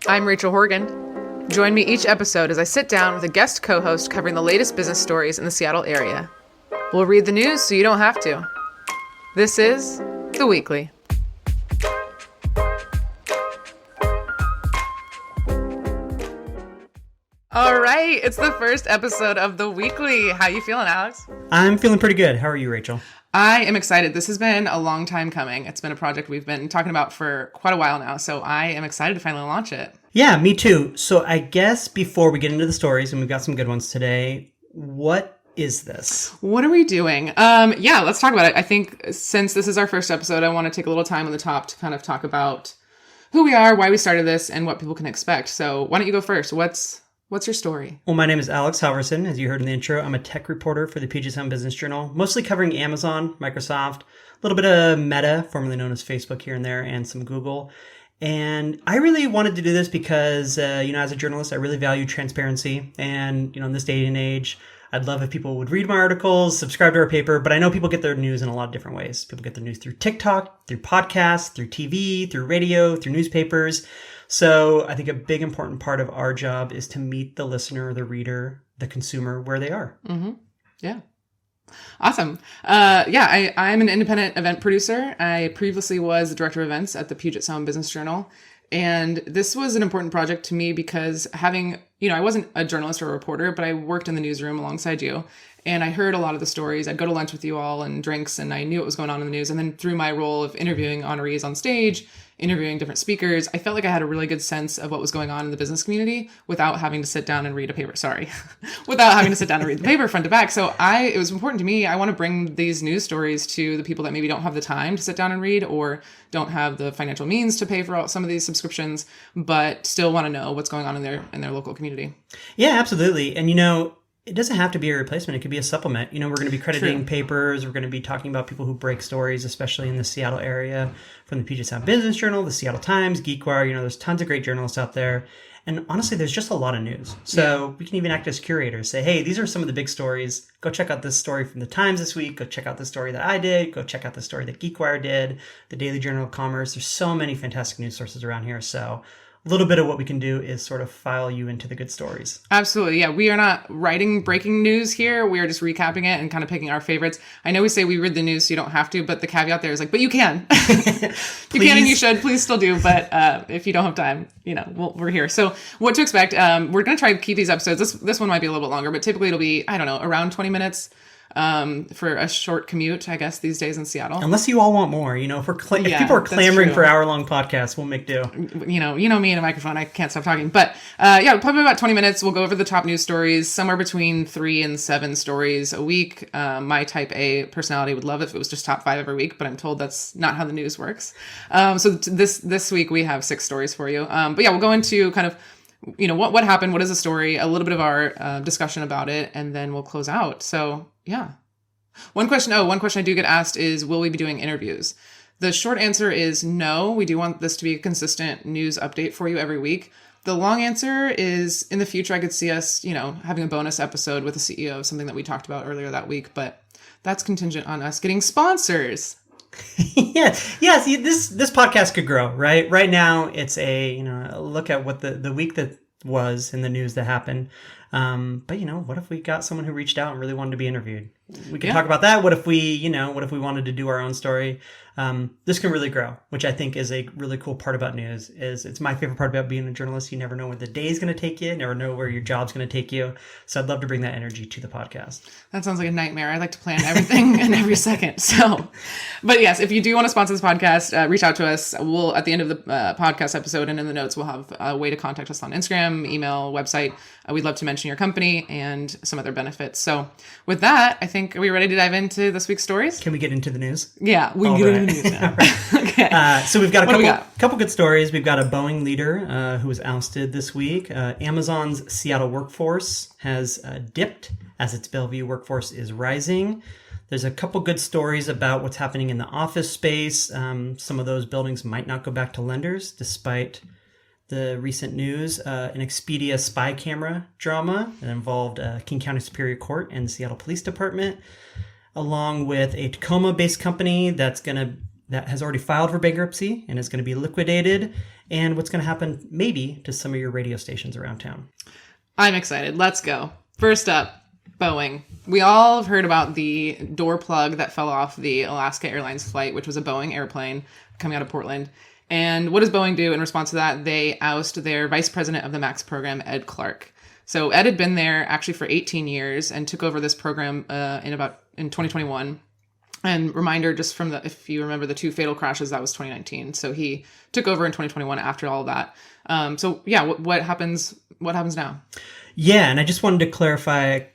I'm Rachel Horgan. Join me each episode as I sit down with a guest co-host covering the latest business stories in the Seattle area. We'll read the news so you don't have to. This is The Weekly. All right, it's the first episode of The Weekly. How you feeling, Alex? I'm feeling pretty good. How are you, Rachel? I am excited. This has been a long time coming. It's been a project we've been talking about for quite a while now, so I am excited to finally launch it. Yeah, me too. So I guess before we get into the stories, and we've got some good ones today, what is this? What are we doing? Yeah, let's talk about it. I think since this is our first episode, I want to take a little time on the top to kind of talk about who we are, why we started this, and what people can expect. So why don't you go first? What's your story? Well, my name is Alex Halverson. As you heard in the intro, I'm a tech reporter for the Puget Sound Business Journal, mostly covering Amazon, Microsoft, a little bit of Meta, formerly known as Facebook here and there, and some Google. And I really wanted to do this because, as a journalist, I really value transparency. And, in this day and age, I'd love if people would read my articles, subscribe to our paper, but I know people get their news in a lot of different ways. People get their news through TikTok, through podcasts, through TV, through radio, through newspapers. So I think a big important part of our job is to meet the listener, the reader, the consumer where they are. Mm-hmm. Yeah. Awesome. I'm an independent event producer. I previously was the director of events at the Puget Sound Business Journal. And this was an important project to me because I wasn't a journalist or a reporter, but I worked in the newsroom alongside you. And I heard a lot of the stories. I'd go to lunch with you all and drinks, and I knew what was going on in the news. And then through my role of interviewing honorees on stage, interviewing different speakers, I felt like I had a really good sense of what was going on in the business community without having to sit down and read a paper. Without having to sit down and read the paper front to back. So it was important to me. I want to bring these news stories to the people that maybe don't have the time to sit down and read or don't have the financial means to pay for some of these subscriptions, but still want to know what's going on in their local community. Yeah, absolutely. And it doesn't have to be a replacement. It could be a supplement. We're going to be crediting papers. We're going to be talking about people who break stories, especially in the Seattle area, from the Puget Sound Business Journal, the Seattle Times, GeekWire. There's tons of great journalists out there. And honestly, there's just a lot of news. So we can even act as curators. Say, hey, these are some of the big stories. Go check out this story from the Times this week. Go check out the story that I did. Go check out the story that GeekWire did, the Daily Journal of Commerce. There's so many fantastic news sources around here. So a little bit of what we can do is sort of file you into the good stories. Absolutely. Yeah. We are not writing breaking news here. We are just recapping it and kind of picking our favorites. I know we say we read the news so you don't have to, but the caveat there is but you can. You can and you should. Please still do. But if you don't have time, we're here. So what to expect? We're going to try to keep these episodes. This one might be a little bit longer, but typically it'll be, around 20 minutes. For a short commute, I guess, these days in Seattle. Unless you all want more, if people are clamoring for hour-long podcasts, we'll make do. You know me and a microphone, I can't stop talking. But probably about 20 minutes. We'll go over the top news stories, somewhere between 3 and 7 stories a week. My type A personality would love if it was just top 5 every week, but I'm told that's not how the news works. So this week we have 6 stories for you. We'll go into kind of what happened, what is the story, a little bit of our discussion about it, and then we'll close out. So yeah. One question I do get asked is, will we be doing interviews? The short answer is no. We do want this to be a consistent news update for you every week. The long answer is, in the future, I could see us, having a bonus episode with the CEO of something that we talked about earlier that week, but that's contingent on us getting sponsors. Yeah. See, this podcast could grow, right? Right now, it's a look at what the week that was in the news that happened. But what if we got someone who reached out and really wanted to be interviewed? We could talk about that. What if we wanted to do our own story? This can really grow, which I think is a really cool part about news. It's my favorite part about being a journalist. You never know where the day is going to take you. Never know where your job's going to take you. So I'd love to bring that energy to the podcast. That sounds like a nightmare. I like to plan everything and every second. So, but yes, if you do want to sponsor this podcast, reach out to us. We'll, at the end of the podcast episode and in the notes, we'll have a way to contact us on Instagram, email, website. We'd love to mention your company and some other benefits. So with that, I think, are we ready to dive into this week's stories? Can we get into the news? Yeah, we can get into the news now. Okay. So we've got a couple good stories. We've got a Boeing leader who was ousted this week. Amazon's Seattle workforce has dipped as its Bellevue workforce is rising. There's a couple good stories about what's happening in the office space. Some of those buildings might not go back to lenders despite the recent news. An Expedia spy camera drama that involved King County Superior Court and the Seattle Police Department, along with a Tacoma-based company that's going to that has already filed for bankruptcy and is going to be liquidated, and what's going to happen maybe to some of your radio stations around town. I'm excited. Let's go. First up, Boeing. We all have heard about the door plug that fell off the Alaska Airlines flight, which was a Boeing airplane coming out of Portland. And what does Boeing do in response to that? They oust their vice president of the MAX program, Ed Clark. So Ed had been there actually for 18 years and took over this program in 2021. And reminder, just from if you remember the 2 fatal crashes, that was 2019. So he took over in 2021 after all of that. What happens now? Yeah, and I just wanted to clarify, I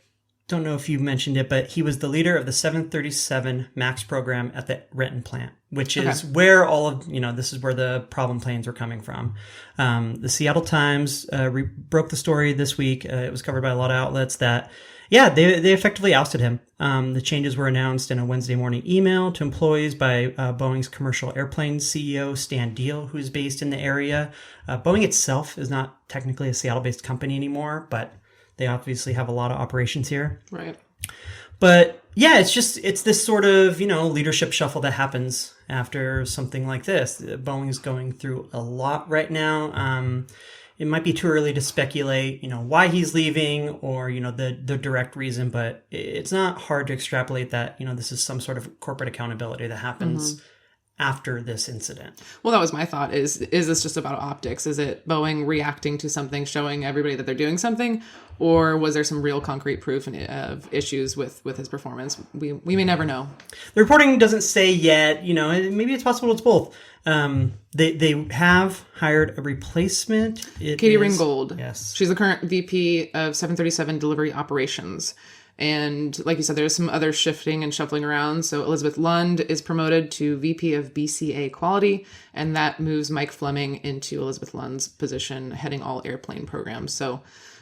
don't know if you mentioned it, but he was the leader of the 737 MAX program at the Renton plant, which is where all of, this is where the problem planes were coming from. The Seattle Times broke the story this week. It was covered by a lot of outlets that they effectively ousted him. The changes were announced in a Wednesday morning email to employees by Boeing's commercial airplanes CEO, Stan Deal, who's based in the area. Boeing itself is not technically a Seattle-based company anymore, but they obviously have a lot of operations here. Right. But yeah, it's this sort of, leadership shuffle that happens after something like this. Boeing's going through a lot right now. It might be too early to speculate, why he's leaving or, the direct reason, but it's not hard to extrapolate that, this is some sort of corporate accountability that happens after this incident. Well, that was my thought. Is this just about optics? Is it Boeing reacting to something, showing everybody that they're doing something? Or was there some real concrete proof of issues with his performance? We may never know. The reporting doesn't say yet, maybe it's possible it's both. They have hired a replacement. Katie Ringgold. Yes. She's the current VP of 737 delivery operations. And like you said, there's some other shifting and shuffling around. So Elizabeth Lund is promoted to VP of BCA quality, and that moves Mike Fleming into Elizabeth Lund's position, heading all airplane programs. So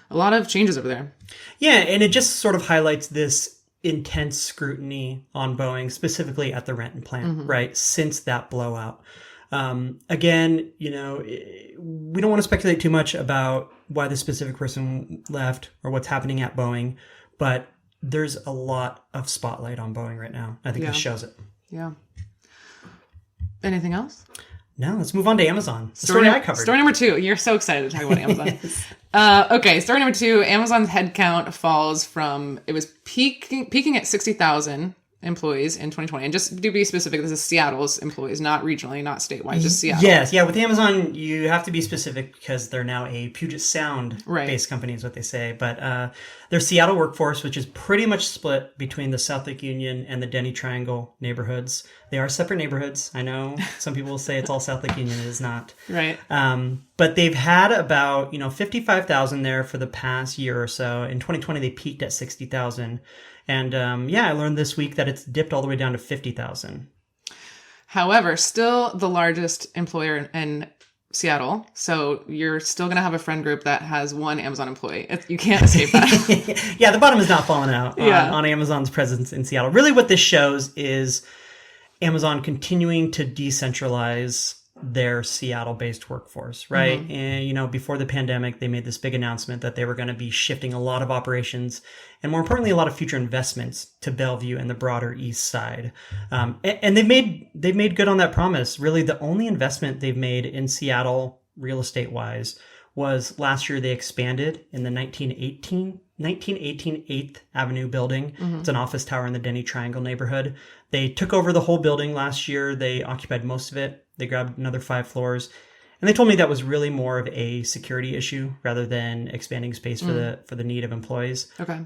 a lot of changes over there. Yeah, and it just sort of highlights this intense scrutiny on Boeing, specifically at the Renton plant, right? Since that blowout. Again, we don't want to speculate too much about why the specific person left or what's happening at Boeing, but there's a lot of spotlight on Boeing right now. I think this shows it. Yeah. Anything else? No, let's move on to Amazon. The story I covered. Story number 2. You're so excited to talk about Amazon. Okay, story number 2. Amazon's headcount falls from, it was peaking at 60,000 employees in 2020. And just to be specific, this is Seattle's employees, not regionally, not statewide, just Seattle. Yes, yeah. With Amazon, you have to be specific because they're now a Puget Sound based company is what they say. But their Seattle workforce, which is pretty much split between the South Lake Union and the Denny Triangle neighborhoods. They are separate neighborhoods. I know some people will say it's all South Lake Union. It is not. Right. But they've had about 55,000 there for the past year or so. In 2020, they peaked at 60,000. And I learned this week that it's dipped all the way down to 50,000. However, still the largest employer in Seattle. So you're still going to have a friend group that has one Amazon employee. You can't escape that. Yeah, the bottom is not falling out on Amazon's presence in Seattle. Really what this shows is Amazon continuing to decentralize their Seattle-based workforce, right? And, before the pandemic, they made this big announcement that they were going to be shifting a lot of operations and, more importantly, a lot of future investments to Bellevue and the broader East Side. And they've made good on that promise. Really, the only investment they've made in Seattle real estate-wise was last year they expanded in the 1918 8th Avenue building. It's an office tower in the Denny Triangle neighborhood. They took over the whole building last year. They occupied most of it. They grabbed another 5 floors. And they told me that was really more of a security issue rather than expanding space for the need of employees. Okay.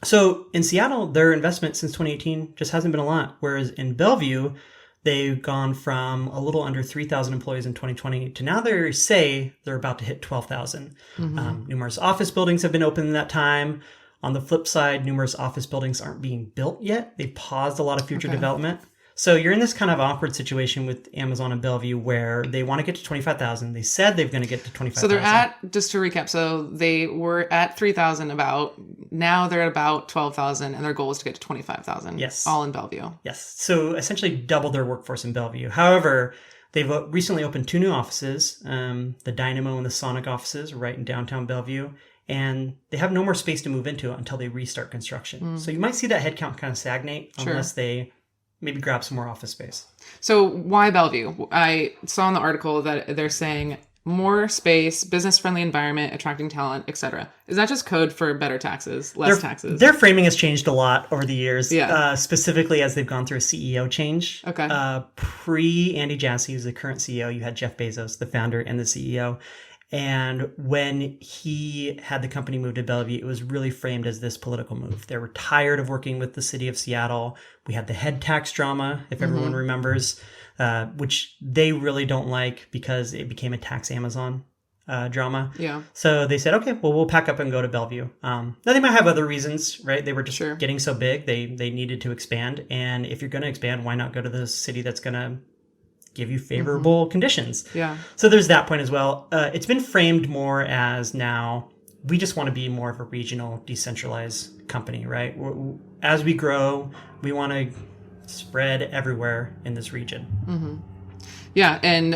So in Seattle, their investment since 2018 just hasn't been a lot. Whereas in Bellevue, they've gone from a little under 3,000 employees in 2020 to now they say they're about to hit 12,000. Numerous office buildings have been opened in that time. On the flip side, numerous office buildings aren't being built yet. They've paused a lot of future development. So you're in this kind of awkward situation with Amazon and Bellevue where they want to get to 25,000. They said they're going to get to 25,000. So they're at, just to recap, so they were at 3,000 about, now they're at about 12,000 and their goal is to get to 25,000. Yes. All in Bellevue. Yes. So essentially double their workforce in Bellevue. However, they've recently opened 2 new offices, the Dynamo and the Sonic offices right in downtown Bellevue. And they have no more space to move into until they restart construction. So you might see that headcount kind of stagnate unless they maybe grab some more office space. So why Bellevue? I saw in the article that they're saying more space, business-friendly environment, attracting talent, etc. Is that just code for better taxes, less taxes? Their framing has changed a lot over the years, Yeah. specifically as they've gone through a CEO change. Okay. Pre-Andy Jassy, who's the current CEO, you had Jeff Bezos, the founder and the CEO. And when he had the company move to Bellevue, it was really framed as this political move. They were tired of working with the city of Seattle. We had the head tax drama, if everyone remembers, which they really don't like because it became a tax Amazon drama. Yeah. So they said, okay, well, we'll pack up and go to Bellevue. Now, they might have other reasons, right? They were just getting so big, they needed to expand. And if you're going to expand, why not go to the city that's going to give you favorable conditions? Yeah. So there's that point as well. It's been framed more as now we just want to be more of a regional, decentralized company, right? As we grow, we want to spread everywhere in this region. Yeah. And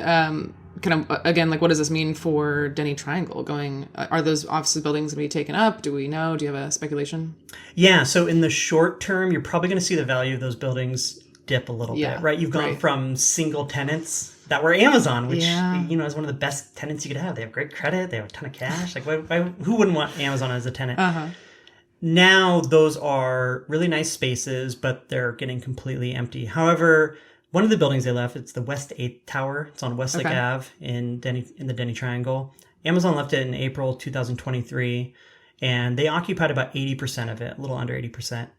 kind of, again, like, what does this mean for Denny Triangle going? Are those office buildings going to be taken up? Do we know? Do you have a speculation? Yeah. So in the short term, you're probably going to see the value of those buildings dip a little bit, right? You've gone from single tenants that were Amazon, which, is one of the best tenants you could have. They have great credit. They have a ton of cash. Like, who wouldn't want Amazon as a tenant? Now, those are really nice spaces, but they're getting completely empty. However, one of the buildings they left, it's the West 8th Tower. It's on Westlake Ave in the Denny Triangle. Amazon left it in April 2023, and they occupied about 80% of it, a little under 80%.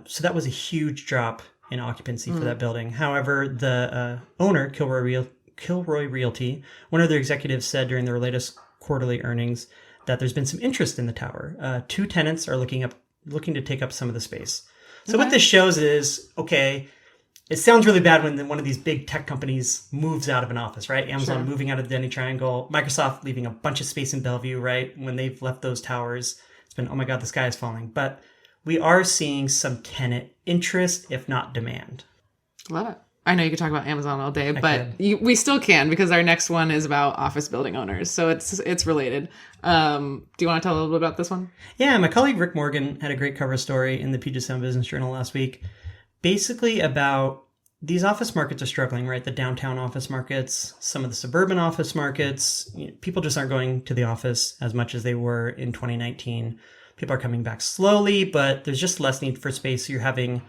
So that was a huge drop in occupancy for that building. However, the owner, Kilroy Realty, one of their executives said during their latest quarterly earnings that there's been some interest in the tower. 2 tenants are looking to take up some of the space. So what this shows is, okay, it sounds really bad when one of these big tech companies moves out of an office, right? Amazon moving out of the Denny Triangle, Microsoft leaving a bunch of space in Bellevue, right? When they've left those towers, it's been, oh my God, the sky is falling. But we are seeing some tenant interest, if not demand. Love it. I know you could talk about Amazon all day, but we still can, because our next one is about office building owners. So it's related. Do you want to tell a little bit about this one? Yeah, my colleague Rick Morgan had a great cover story in the Puget Sound Business Journal last week, basically about these office markets are struggling, right? The downtown office markets, some of the suburban office markets. People just aren't going to the office as much as they were in 2019. People are coming back slowly, but there's just less need for space. So you're having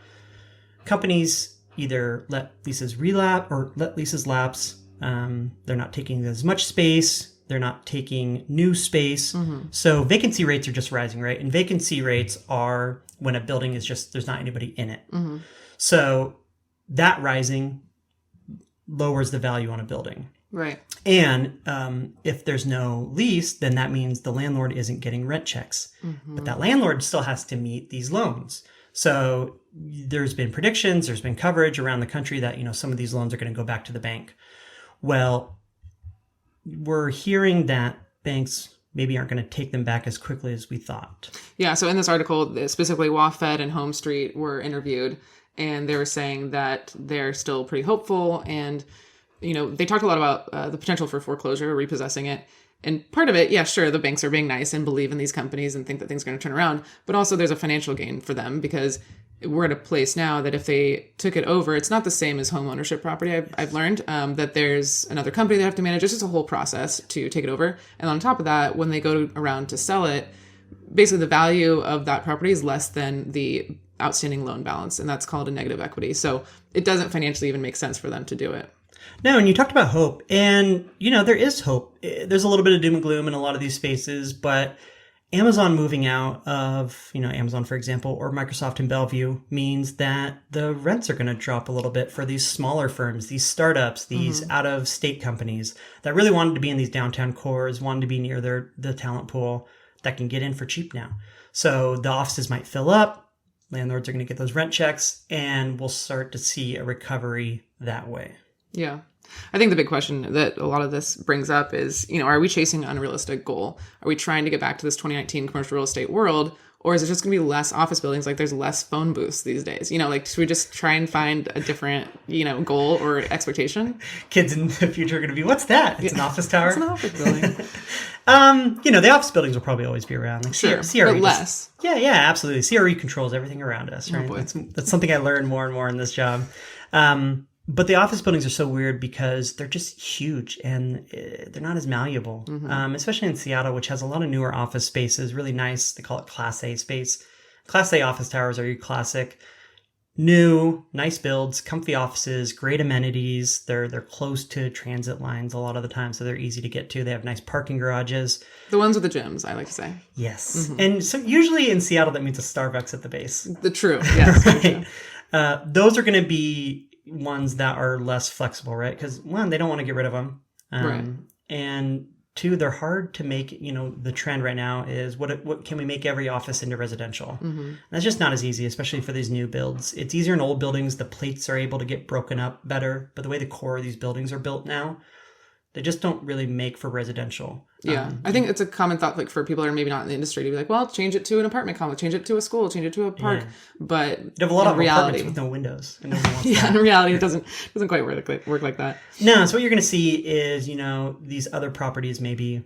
companies either let leases lapse. They're not taking as much space. They're not taking new space. So vacancy rates are just rising, right? And vacancy rates are when a building is just, there's not anybody in it. So that rising lowers the value on a building. Right. And if there's no lease, then that means the landlord isn't getting rent checks. But that landlord still has to meet these loans. So there's been predictions, there's been coverage around the country that, some of these loans are going to go back to the bank. Well, we're hearing that banks maybe aren't going to take them back as quickly as we thought. Yeah. So in this article, specifically WaFd and Home Street were interviewed, and they were saying that they're still pretty hopeful. And, they talked a lot about the potential for foreclosure, repossessing it. And part of it, yeah, sure, the banks are being nice and believe in these companies and think that things are going to turn around. But also there's a financial gain for them, because we're at a place now that if they took it over, it's not the same as home ownership property. I've learned that there's another company they have to manage. It's just a whole process to take it over. And on top of that, when they go around to sell it, basically the value of that property is less than the outstanding loan balance. And that's called a negative equity. So it doesn't financially even make sense for them to do it. No, and you talked about hope. And, there is hope. There's a little bit of doom and gloom in a lot of these spaces, but Amazon moving out of, Amazon, for example, or Microsoft in Bellevue means that the rents are going to drop a little bit for these smaller firms, these startups, these out-of-state companies that really wanted to be in these downtown cores, wanted to be near the talent pool that can get in for cheap now. So the offices might fill up, landlords are going to get those rent checks, and we'll start to see a recovery that way. Yeah. I think the big question that a lot of this brings up is, are we chasing an unrealistic goal? Are we trying to get back to this 2019 commercial real estate world, Or is it just going to be less office buildings? Like there's less phone booths these days, like, should we just try and find a different, goal or expectation? Kids in the future are going to be, what's that? It's an office tower. It's an office building. The office buildings will probably always be around. Like Sure, CRE but less. Yeah, absolutely. CRE controls everything around us, right? Oh boy. That's something I learned more and more in this job. But the office buildings are so weird because they're just huge and they're not as malleable, especially in Seattle, which has a lot of newer office spaces, really nice. They call it Class A space. Class A office towers are your classic, new, nice builds, comfy offices, great amenities. They're close to transit lines a lot of the time, so they're easy to get to. They have nice parking garages. The ones with the gyms, I like to say. Yes. And so usually in Seattle, that means a Starbucks at the base. The true, yes. Right. Those are going to be ones that are less flexible, right? Because one, they don't want to get rid of them. Right. And two, they're hard to make, the trend right now is what can we make every office into residential? That's just not as easy, especially for these new builds. It's easier in old buildings. The plates are able to get broken up better, but the way the core of these buildings are built now, they just don't really make for residential. Yeah. I think it's a common thought, like for people who are maybe not in the industry, to be like, well, change it to an apartment complex, change it to a school, change it to a park. Yeah. But you have a lot of apartments with no windows. And nobody wants that. In reality, it doesn't quite work like that. No, so what you're going to see is, these other properties, maybe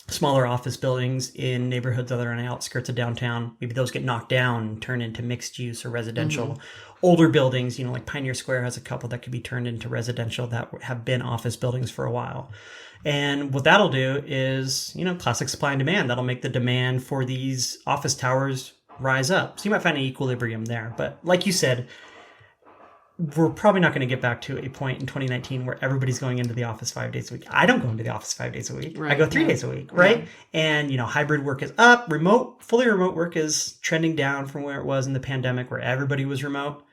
smaller office buildings in neighborhoods that are on the outskirts of downtown. Maybe those get knocked down and turned into mixed use or residential. Older buildings, like Pioneer Square has a couple that could be turned into residential that have been office buildings for a while. And what that'll do is, classic supply and demand. That'll make the demand for these office towers rise up. So you might find an equilibrium there. But like you said, we're probably not going to get back to a point in 2019 where everybody's going into the office 5 days a week. I don't go into the office 5 days a week. Right. I go 3 days a week, right? Yeah. And, hybrid work is up. Fully remote work is trending down from where it was in the pandemic where everybody was remote.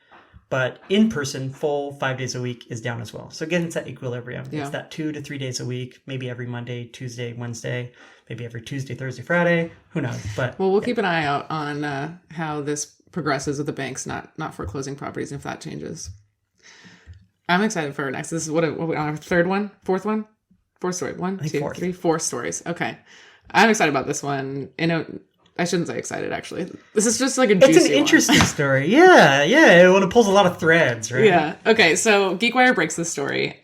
But in-person, full 5 days a week is down as well. So again, it's that equilibrium. Yeah. It's that 2 to 3 days a week, maybe every Monday, Tuesday, Wednesday, maybe every Tuesday, Thursday, Friday. Who knows? But we'll keep an eye out on how this progresses with the banks not foreclosing properties and if that changes. I'm excited for our next. This is what our third one, fourth story. One, two, three, 4 stories. Okay, I'm excited about this one. I shouldn't say excited, actually. This is just like a juicy It's an interesting story. Yeah. When it pulls a lot of threads, right? Yeah. Okay, so GeekWire breaks this story.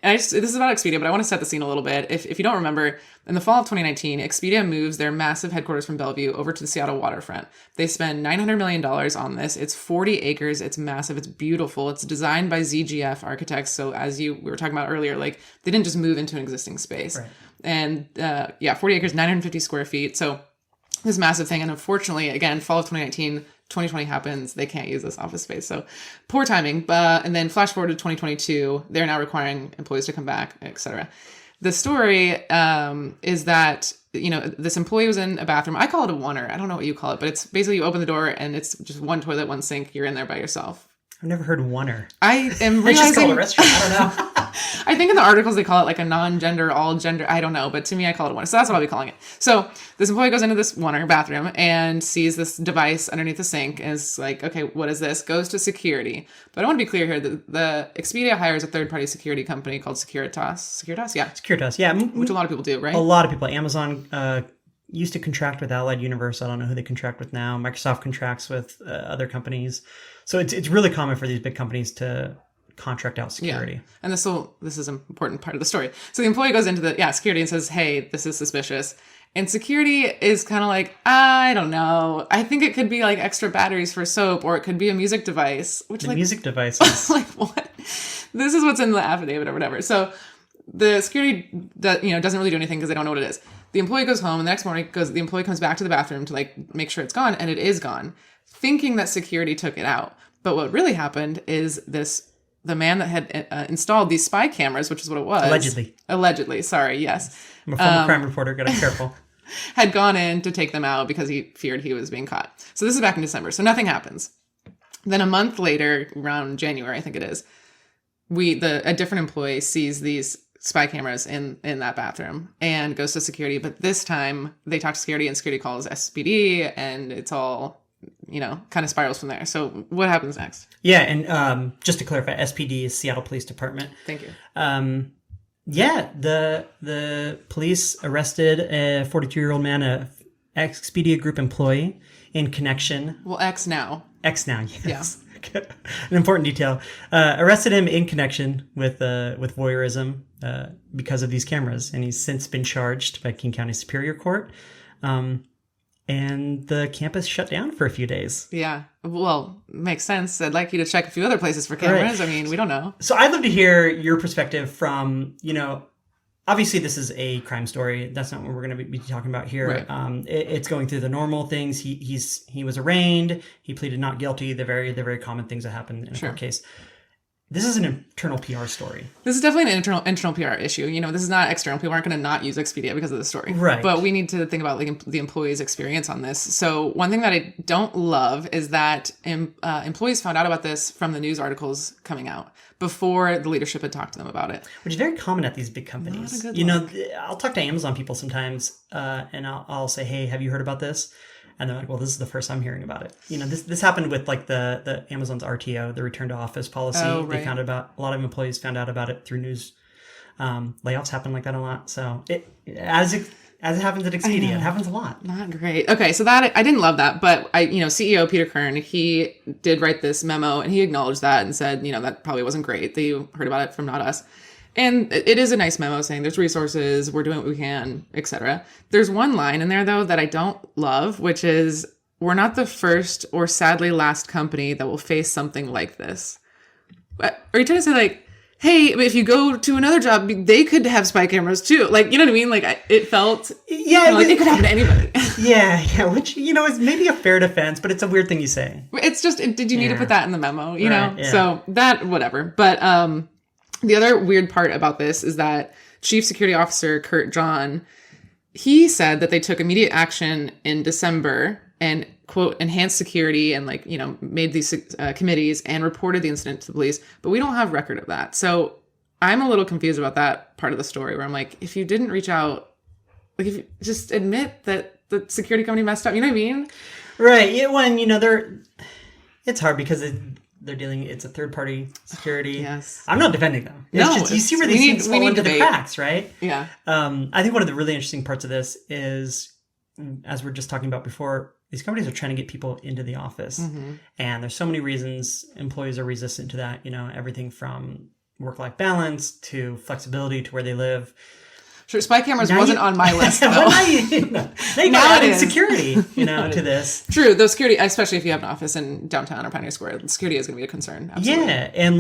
This is about Expedia, but I want to set the scene a little bit. If you don't remember, in the fall of 2019, Expedia moves their massive headquarters from Bellevue over to the Seattle waterfront. They spend $900 million on this. It's 40 acres. It's massive. It's beautiful. It's designed by ZGF architects. So as we were talking about earlier, like they didn't just move into an existing space. Right. And 40 acres, 950 square feet. So this massive thing. And unfortunately, again, fall of 2019, 2020 happens. They can't use this office space. So poor timing. And then flash forward to 2022, they're now requiring employees to come back, et cetera. The story is that, this employee was in a bathroom. I call it a oneer. I don't know what you call it, but it's basically you open the door and it's just one toilet, one sink. You're in there by yourself. I've never heard oneer. I am realizing... They just call it a restaurant. I don't know. I think in the articles they call it like a non-gender, all-gender. I don't know, but to me I call it a oneer. So that's what I'll be calling it. So this employee goes into this oneer bathroom and sees this device underneath the sink and is like, okay, what is this? Goes to security. But I want to be clear here that the Expedia hires a third-party security company called Securitas. Securitas? Yeah. Securitas, yeah. Which a lot of people do, right? A lot of people. Amazon used to contract with Allied Universe. I don't know who they contract with now. Microsoft contracts with other companies. So it's really common for these big companies to contract out security. Yeah. And this is an important part of the story. So the employee goes into the security and says, hey, this is suspicious. And security is kind of like, I don't know. I think it could be like extra batteries for soap, or it could be a music device. Music devices. Like what? This is what's in the affidavit or whatever. So the security doesn't really do anything because they don't know what it is. The employee goes home and the next morning the employee comes back to the bathroom to like make sure it's gone, and it is gone, thinking that security took it out. But what really happened is the man that had installed these spy cameras, which is what it was. Allegedly. Sorry. Yes. I'm a former crime reporter. Gotta be careful. Had gone in to take them out because he feared he was being caught. So this is back in December. So nothing happens. Then a month later, around January, I think it is, a different employee sees these spy cameras in that bathroom and goes to security. But this time they talk to security and security calls SPD, and it's all, kind of spirals from there. So what happens next? Yeah. And just to clarify, SPD is Seattle Police Department. Thank you. The police arrested a 42-year-old man, Expedia Group employee in connection. Well, X now. X now, yes. Yeah. An important detail. Arrested him in connection with voyeurism because of these cameras, and he's since been charged by King County Superior Court. And the campus shut down for a few days. Yeah. Well, makes sense. I'd like you to check a few other places for cameras. Right. I mean, we don't know. So I'd love to hear your perspective from, obviously this is a crime story. That's not what we're going to be talking about here. Right. It's going through the normal things. He was arraigned. He pleaded not guilty. The very common things that happen in a court case. This is an internal PR story. This is definitely an internal PR issue. This is not external. People aren't going to not use Expedia because of the story. Right. But we need to think about the employee's experience on this. So one thing that I don't love is that employees found out about this from the news articles coming out before the leadership had talked to them about it. Which is very common at these big companies. Not a good look. I'll talk to Amazon people sometimes and I'll say, hey, have you heard about this? And they're like, well, this is the first I'm hearing about it. This happened with like the Amazon's RTO, the return to office policy. Oh, right. They found a lot of employees found out about it through news. Layoffs happen like that a lot. So as it happens at Expedia, it happens a lot. Not great. Okay, so that I didn't love that, but CEO Peter Kern, he did write this memo and he acknowledged that and said, that probably wasn't great that you heard about it from not us. And it is a nice memo saying there's resources, we're doing what we can, etc. There's one line in there, though, that I don't love, which is, we're not the first or sadly last company that will face something like this. Are you trying to say, like, hey, if you go to another job, they could have spy cameras too? Like, you know what I mean? Like, it felt like it could happen to anybody. Yeah, which, is maybe a fair defense, but it's a weird thing you say. It's just, did you need to put that in the memo, you know? Yeah. So that, whatever. But, the other weird part about this is that Chief Security Officer Kurt John, he said that they took immediate action in December and, quote, enhanced security and made these committees and reported the incident to the police. But we don't have record of that. So I'm a little confused about that part of the story where I'm like, if you didn't reach out, like, if you just admit that the security company messed up, you know what I mean? Right. Yeah, when, it's hard because it's a third-party security. Yes. I'm not defending them. You see where these things fall into the cracks, right? Yeah. I think one of the really interesting parts of this is, as we're just talking about before, these companies are trying to get people into the office. Mm-hmm. And there's so many reasons employees are resistant to that. Everything from work-life balance to flexibility to where they live. Sure, spy cameras wasn't on my list, though. Now you got added security, to this. True, though security, especially if you have an office in downtown or Pioneer Square, security is going to be a concern. Absolutely. Yeah, and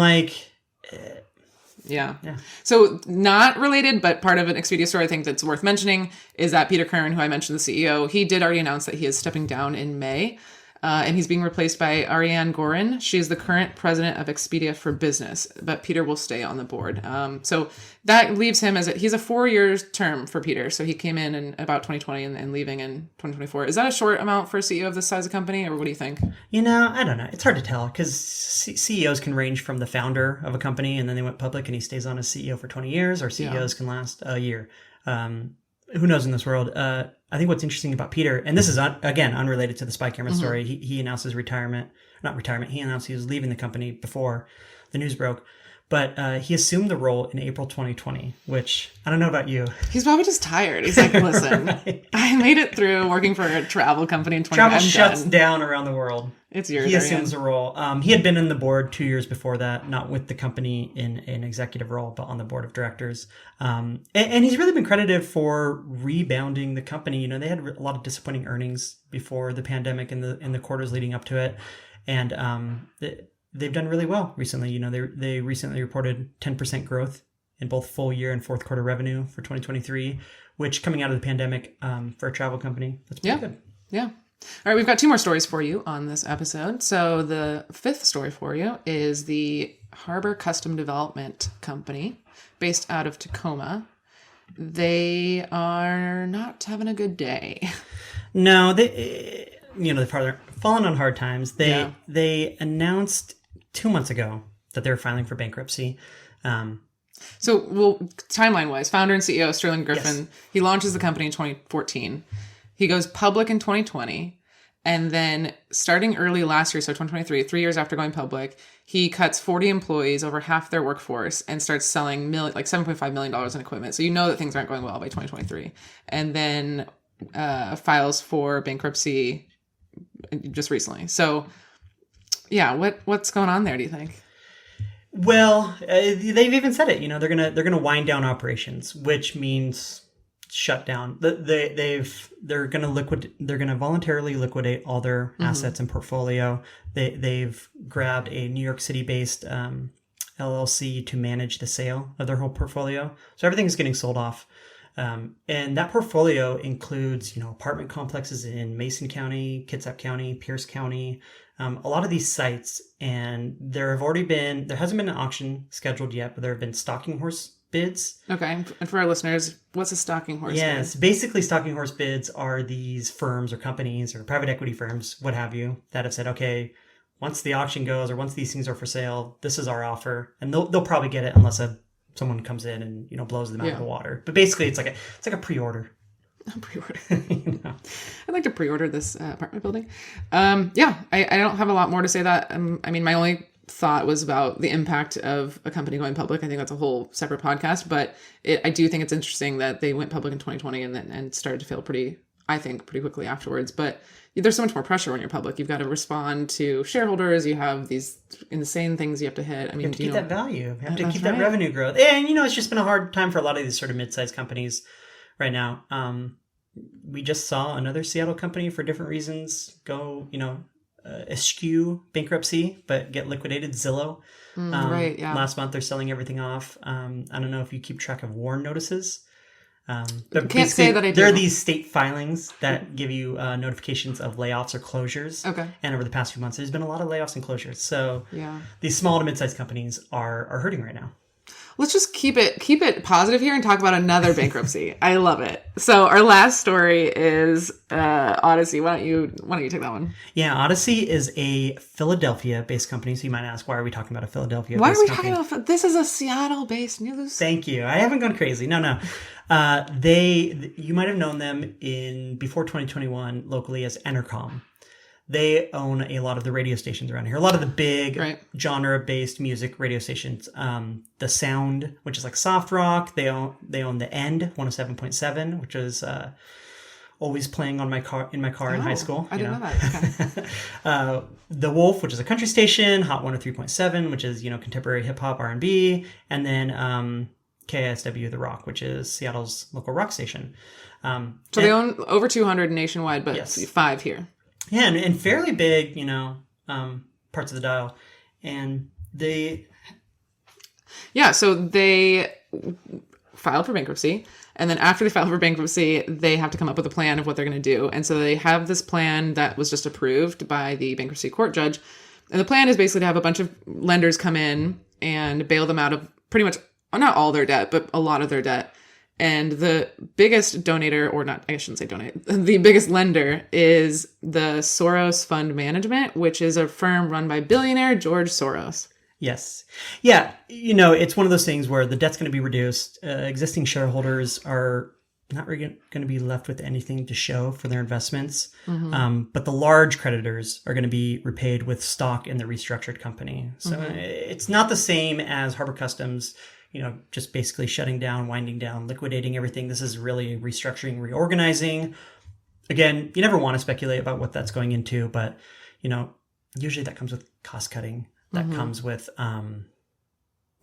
Yeah. So not related, but part of an Expedia story I think that's worth mentioning is that Peter Kern, who I mentioned, the CEO, he did already announce that he is stepping down in May. And he's being replaced by Ariane Gorin. She is the current president of Expedia for Business, but Peter will stay on the board. So that leaves him he's a 4-year term for Peter. So he came in about 2020 and leaving in 2024. Is that a short amount for a CEO of this size of company, or what do you think? I don't know. It's hard to tell because CEOs can range from the founder of a company and then they went public and he stays on as CEO for 20 years, or CEOs can last a year. Who knows in this world? I think what's interesting about Peter, and this is, again, unrelated to the spy camera story, he announced his retirement. Not retirement, he announced he was leaving the company before the news broke. But he assumed the role in April 2020, which, I don't know about you. He's probably just tired. He's like, listen, right. I made it through working for a travel company in 2020. Travel shuts down around the world. It's yours. He assumes the role. He had been in the board 2 years before that, not with the company in an executive role, but on the board of directors. And he's really been credited for rebounding the company. They had a lot of disappointing earnings before the pandemic and the quarters leading up to it. And they've done really well recently. They recently reported 10% growth in both full year and fourth quarter revenue for 2023, which coming out of the pandemic for a travel company, that's pretty good. Yeah. All right, we've got 2 more stories for you on this episode. So the 5th story for you is the Harbor Custom Development Company based out of Tacoma. They are not having a good day. No, they've fallen on hard times. They announced 2 months ago that they're filing for bankruptcy. So, timeline-wise, founder and CEO Sterling Griffin, he launches the company in 2014. He goes public in 2020, and then starting early last year, so 2023, 3 years after going public, he cuts 40 employees, over half their workforce, and starts selling $7.5 million in equipment. So that things aren't going well by 2023. And then files for bankruptcy just recently. So, yeah, what's going on there? Do you think? Well, they've even said it. They're gonna wind down operations, which means shut down. They're gonna voluntarily liquidate all their assets and portfolio. They've grabbed a New York City based LLC to manage the sale of their whole portfolio. So everything's getting sold off. And that portfolio includes, apartment complexes in Mason County, Kitsap County, Pierce County, a lot of these sites. And there hasn't been an auction scheduled yet, but there have been stalking horse bids. Okay. And for our listeners, what's a stalking horse Yes. bid? Basically, stalking horse bids are these firms or companies or private equity firms, what have you, that have said, okay, once the auction goes or once these things are for sale, this is our offer. And they'll probably get it unless someone comes in and blows them out of the water. But basically, it's like a pre-order. A pre-order. I'd like to pre-order this apartment building. I don't have a lot more to say that. My only thought was about the impact of a company going public. I think that's a whole separate podcast, but I do think it's interesting that they went public in 2020 and started to fail pretty quickly afterwards. But there's so much more pressure when you're public. You've got to respond to shareholders. You have these insane things you have to hit. You have to keep that value. You have to keep that revenue growth. And, it's just been a hard time for a lot of these sort of mid-sized companies right now. We just saw another Seattle company for different reasons go, eschew bankruptcy, but get liquidated. Zillow. Right, yeah. Last month, they're selling everything off. I don't know if you keep track of WARN notices. But can't say that I do. There are these state filings that give you notifications of layoffs or closures. Okay. And over the past few months, there's been a lot of layoffs and closures. So yeah, these small to mid-sized companies are hurting right now. Let's just keep it positive here and talk about another bankruptcy. I love it. So our last story is Audacy. Why don't you take that one? Yeah, Audacy is a Philadelphia-based company. So you might ask, why are we talking about a Philadelphia-based company? Why are we company? talking about? This is a Seattle-based news. Thank you. I haven't gone crazy. No. You might have known them before 2021 locally as Entercom. They own a lot of the radio stations around here. A lot of the big genre-based music radio stations. The Sound, which is like soft rock. They own the End 107.7, which is always playing in my car in high school. I didn't know that. Okay. The Wolf, which is a country station. Hot 103.7, which is contemporary hip hop, R&B, and then KSW The Rock, which is Seattle's local rock station. So they own over 200 nationwide, but 5 here. Yeah, and fairly big, parts of the dial. And so they filed for bankruptcy. And then after they file for bankruptcy, they have to come up with a plan of what they're going to do. And so they have this plan that was just approved by the bankruptcy court judge. And the plan is basically to have a bunch of lenders come in and bail them out of pretty much, not all their debt, but a lot of their debt. And the biggest donator, or not, I shouldn't say donate, the biggest lender is the Soros Fund Management, which is a firm run by billionaire George Soros. Yes. Yeah. It's one of those things where the debt's going to be reduced. Existing shareholders are not really going to be left with anything to show for their investments. Mm-hmm. But the large creditors are going to be repaid with stock in the restructured company. So it's not the same as Harbor Customs, just basically shutting down, winding down, liquidating everything. This is really restructuring, reorganizing. Again, you never want to speculate about what that's going into, but, usually that comes with cost cutting. That comes with, all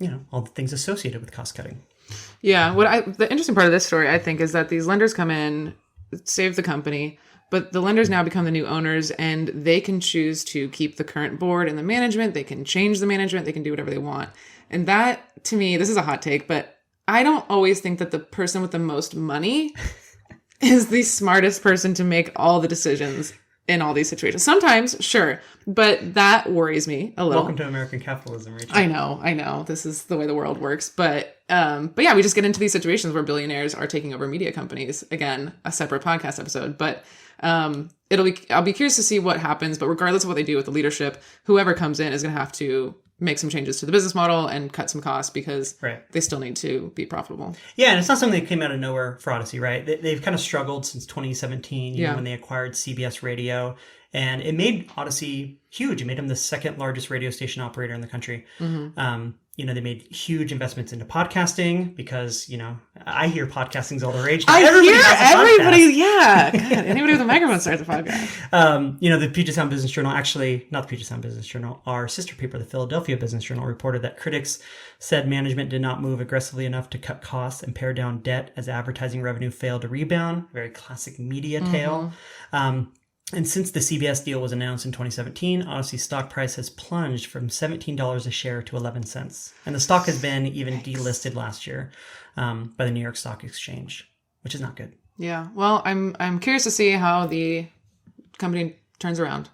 the things associated with cost cutting. Yeah. The interesting part of this story, I think, is that these lenders come in, save the company, but the lenders now become the new owners, and they can choose to keep the current board and the management. They can change the management. They can do whatever they want. And that, to me, this is a hot take, but I don't always think that the person with the most money is the smartest person to make all the decisions in all these situations. Sometimes, sure, but that worries me a little. Welcome to American capitalism, Rachel. I know. This is the way the world works. But yeah, we just get into these situations where billionaires are taking over media companies. Again, a separate podcast episode. But I'll be curious to see what happens. But regardless of what they do with the leadership, whoever comes in is going to have to make some changes to the business model and cut some costs because they still need to be profitable. Yeah, and it's not something that came out of nowhere for Audacy, right? They've kind of struggled since 2017, when they acquired CBS Radio. And it made Audacy huge. It made them the second largest radio station operator in the country. Mm-hmm. They made huge investments into podcasting because, I hear podcasting's all the rage. I hear everybody. Podcast. Yeah. God, anybody with a microphone starts a podcast. The Puget Sound Business Journal, actually, not the Puget Sound Business Journal, our sister paper, the Philadelphia Business Journal, reported that critics said management did not move aggressively enough to cut costs and pare down debt as advertising revenue failed to rebound. Very classic media tale. And since the CBS deal was announced in 2017, Audacy's stock price has plunged from $17 a share to 11 cents. And the stock has been even delisted last year by the New York Stock Exchange, which is not good. Yeah. Well, I'm curious to see how the company turns around.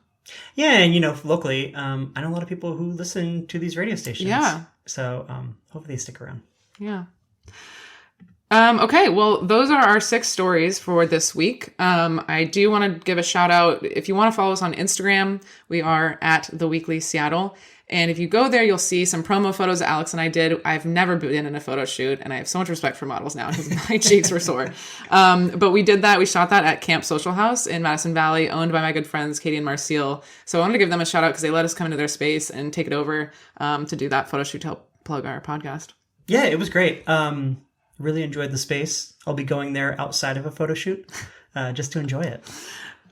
Yeah, and locally, I know a lot of people who listen to these radio stations. Yeah. So hopefully they stick around. Yeah. Okay, well, those are our 6 stories for this week. I do want to give a shout out. If you want to follow us on Instagram, we are at The Weekly Seattle. And if you go there, you'll see some promo photos Alex and I did. I've never been in a photo shoot, and I have so much respect for models now because my cheeks were sore. But we did that. We shot that at Kamp Social House in Madison Valley, owned by my good friends, Katie and Marcel. So I wanted to give them a shout out because they let us come into their space and take it over to do that photo shoot to help plug our podcast. Yeah, it was great. Really enjoyed the space. I'll be going there outside of a photo shoot just to enjoy it.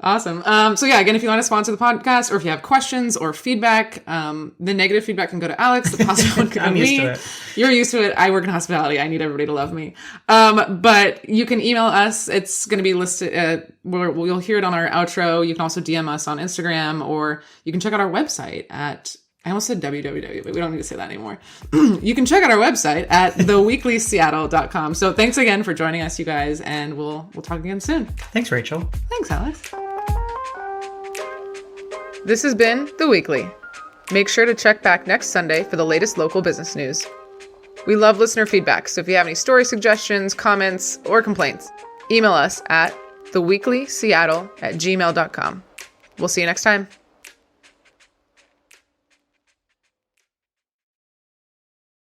Awesome. So yeah, again, if you want to sponsor the podcast or if you have questions or feedback, the negative feedback can go to Alex. The positive one can go to me. Used to it. You're used to it. I work in hospitality. I need everybody to love me. But you can email us. It's going to be listed. You'll hear it on our outro. You can also DM us on Instagram, or you can check out our website at, I almost said www, but we don't need to say that anymore. You can check out our website at theweeklyseattle.com. So thanks again for joining us, you guys, and we'll talk again soon. Thanks, Rachel. Thanks, Alex. This has been The Weekly. Make sure to check back next Sunday for the latest local business news. We love listener feedback, so if you have any story suggestions, comments, or complaints, email us at theweeklyseattle@gmail.com. We'll see you next time.